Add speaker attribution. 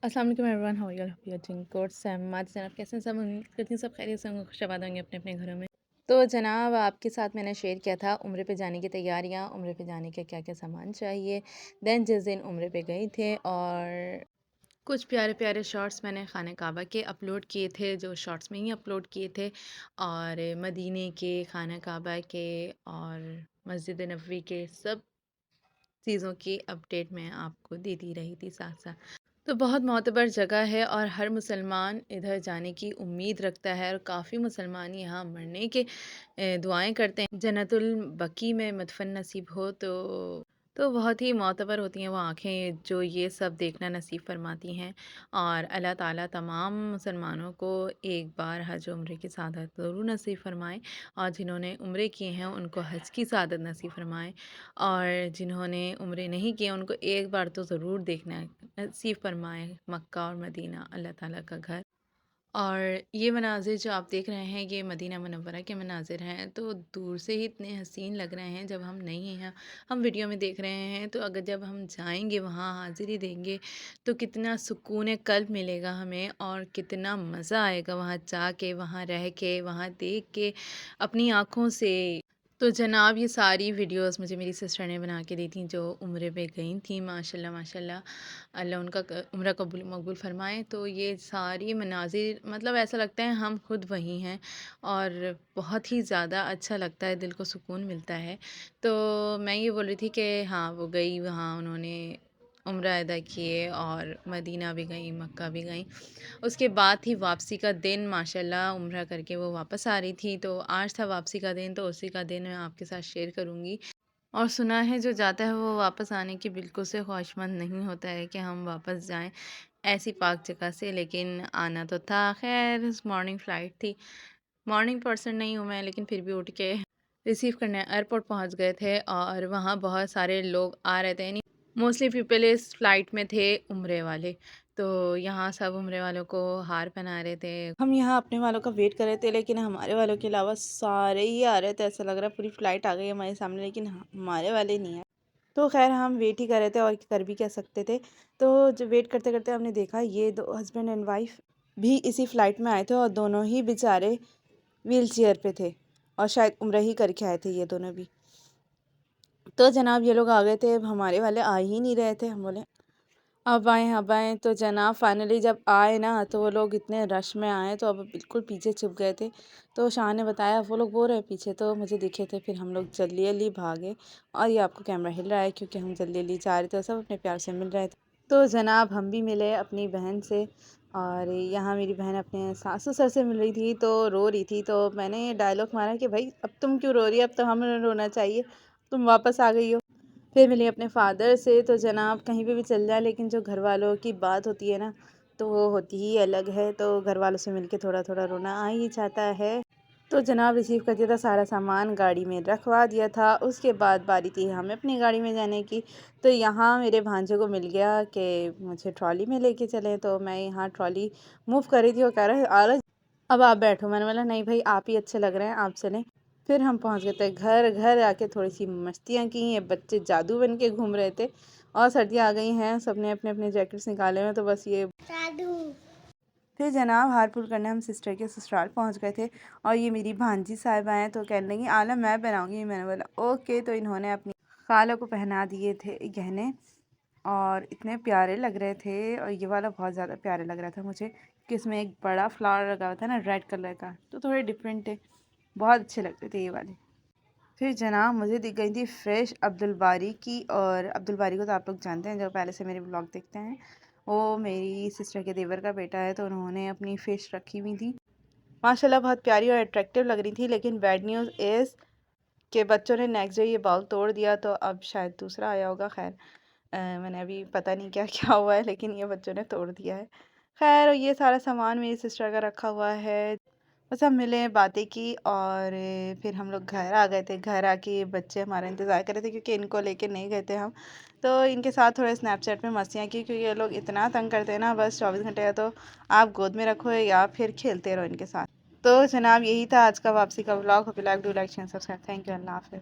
Speaker 1: अस्सलाम वालेकुम everyone, how are you all? Hope you are doing good. सहमत जनाब, कैसे हैं सब? उम्मीद करती हूँ सब खैरियत से होंगे, खुशआबाद होंगे अपने अपने घरों में। तो जनाब, आपके साथ मैंने शेयर किया था उम्रे पे जाने की तैयारियाँ, उम्रे पे जाने के क्या क्या सामान चाहिए। देन जिस दिन उम्रे पे गए थे और कुछ प्यारे प्यारे शॉर्ट्स मैंने खाने काबा के अपलोड किए थे, जो शॉर्ट्स में ही अपलोड किए थे। और मदीने के, खाना काबा के और मस्जिद नबवी के सब चीज़ों की अपडेट मैं आपको देती रही थी साथ साथ। तो बहुत मोतबर जगह है और हर मुसलमान इधर जाने की उम्मीद रखता है और काफ़ी मुसलमान यहाँ मरने के दुआएं करते हैं। जन्नतुल बकी में मदफन नसीब हो तो बहुत ही मोतबर होती हैं वो आँखें जो ये सब देखना नसीब फरमाती हैं। और अल्लाह ताला तमाम मुसलमानों को एक बार हज उम्रे की सादत ज़रूर नसीब फरमाए। और जिन्होंने उम्रे किए हैं उनको हज की सादत नसीब फरमाए। और जिन्होंने उम्रे नहीं किए उनको एक बार तो ज़रूर देखना है, नसीब फरमाए मक्का और मदीना, अल्लाह ताला का घर। और ये मनाज़िर जो आप देख रहे हैं ये मदीना मुनव्वरा के मनाज़िर हैं। तो दूर से ही इतने हसीन लग रहे हैं, जब हम नहीं हैं, हम वीडियो में देख रहे हैं, तो अगर जब हम जाएंगे वहाँ हाज़िरी देंगे तो कितना सुकून क़ल्ब मिलेगा हमें और कितना मज़ा आएगा वहाँ जाके, वहाँ रह के, वहाँ देख के अपनी आँखों से। तो जनाब, ये सारी वीडियोस मुझे मेरी सिस्टर ने बना के दी थी जो उम्रे पे गई थी। माशाल्लाह माशाल्लाह, अल्लाह उनका उम्रा कबूल मकबूल फ़रमाए। तो ये सारी मनाजिर मतलब ऐसा लगता है हम खुद वहीं हैं और बहुत ही ज़्यादा अच्छा लगता है, दिल को सुकून मिलता है। तो मैं ये बोल रही थी कि हाँ, वो गई वहाँ, उन्होंने उम्रा अदा किए और मदीना भी गई, मक्का भी गई। उसके बाद थी वापसी का दिन। माशाल्लाह उम्रा करके वो वापस आ रही थी, तो आज था वापसी का दिन, तो उसी का दिन मैं आपके साथ शेयर करूँगी। और सुना है जो जाता है वो वापस आने की बिल्कुल से ख्वाहिशमंद नहीं होता है कि हम वापस जाएं ऐसी पाक जगह से, लेकिन आना तो था। खैर मॉर्निंग फ़्लाइट थी, मॉर्निंग पर्सन नहीं हूँ मैं, लेकिन फिर भी उठ के रिसीव करने एयरपोर्ट पहुँच गए थे। और वहाँ बहुत सारे लोग आ रहे थे, यानी मोस्टली पीपल इस फ़्लाइट में थे उम्रे वाले। तो यहाँ सब उम्रे वालों को हार पहना रहे थे। हम यहाँ अपने वालों का वेट कर रहे थे, लेकिन हमारे वालों के अलावा सारे ही आ रहे थे। ऐसा लग रहा है पूरी फ़्लाइट आ गई हमारे सामने, लेकिन हमारे वाले नहीं आए। तो खैर हम वेट ही कर रहे थे और कर भी क्या सकते थे। तो जब वेट करते करते हमने देखा ये दो हस्बैंड एंड वाइफ भी इसी फ़्लाइट में आए थे और दोनों ही बेचारे व्हील चेयर पे थे और शायद उम्रा ही करके आए थे ये दोनों भी। तो जनाब ये लोग आ गए थे, अब हमारे वाले आ ही नहीं रहे थे। हम बोले अब आएँ अब आएँ। तो जनाब फाइनली जब आए ना, तो वो लोग इतने रश में आए तो अब बिल्कुल पीछे छुप गए थे। तो शाह ने बताया वो लोग वो रहे पीछे, तो मुझे दिखे थे। फिर हम लोग जल्दी जल्दी भागे और ये आपको कैमरा हिल रहा है क्योंकि हम जल्दी जल्दी जा रहे थे और सब अपने प्यार से मिल रहे थे। तो जनाब हम भी मिले अपनी बहन से और यहाँ मेरी बहन अपने सास ससुर से मिल रही थी, तो रो रही थी। तो मैंने ये डायलॉग मारा कि भाई अब तुम क्यों रो रही है, अब तो हमें रोना चाहिए, तुम वापस आ गई हो। फिर मिली अपने फ़ादर से। तो जनाब कहीं पे भी चल जाए, लेकिन जो घर वालों की बात होती है ना, तो वो होती ही अलग है। तो घर वालों से मिलके थोड़ा थोड़ा रोना आ ही जाता है। तो जनाब रिसीव कर दिया था, सारा सामान गाड़ी में रखवा दिया था। उसके बाद बारी थी हमें अपनी गाड़ी में जाने की। तो यहाँ मेरे भांजे को मिल गया कि मुझे ट्रॉली में लेके चलें। तो मैं यहाँ ट्रॉली मूव कर रही थी और कह रहा है आ रहा, अब आप बैठो। मैंने बोला नहीं भाई, आप ही अच्छे लग रहे हैं, आप चलें। फिर हम पहुंच गए थे घर। घर आके थोड़ी सी मस्तियाँ की। ये बच्चे जादू बन के घूम रहे थे और सर्दियाँ आ गई हैं, सबने अपने अपने जैकेट्स निकाले हुए, तो बस ये जादू। फिर जनाब हार पुर करने हम सिस्टर के ससुराल पहुंच गए थे और ये मेरी भांजी साहिबा हैं, तो कहने लगी आलम मैं पहनाऊँगी। मैंने बोला ओके। तो इन्होंने अपनी खाला को पहना दिए थे गहने और इतने प्यारे लग रहे थे। और ये वाला बहुत ज़्यादा प्यारे लग रहा था मुझे कि इसमें एक बड़ा फ्लावर लगा हुआ था ना रेड कलर का, तो थोड़े डिफरेंट थे, बहुत अच्छे लगते थे ये वाले। फिर जनाब मुझे दिख गई थी फ़िश अब्दुल बारी की। और अब्दुल बारी को तो आप लोग जानते हैं, जो पहले से मेरे ब्लॉग देखते हैं। वो मेरी सिस्टर के देवर का बेटा है, तो उन्होंने अपनी फ़िश रखी हुई थी। माशाल्लाह बहुत प्यारी और अट्रैक्टिव लग रही थी। लेकिन बैड न्यूज़ इज़ कि बच्चों ने नेक्स्ट डे ये बाउल तोड़ दिया, तो अब शायद दूसरा आया होगा। खैर मैंने अभी पता नहीं क्या क्या हुआ है, लेकिन ये बच्चों ने तोड़ दिया है। खैर ये सारा सामान मेरी सिस्टर का रखा हुआ है। बस हम मिले, बातें की और फिर हम लोग घर आ गए थे। घर आके बच्चे हमारा इंतज़ार कर रहे थे क्योंकि इनको लेके नहीं गए थे हम। तो इनके साथ थोड़े स्नैपचैट में मस्तियाँ की, क्योंकि ये लोग इतना तंग करते हैं ना, बस 24 घंटे या तो आप गोद में रखो या फिर खेलते रहो इनके साथ। तो जनाब यही था आज का वापसी का vlog. Hope you like, do like, share, subscribe. Thank you, अल्लाह हाफ़िज़।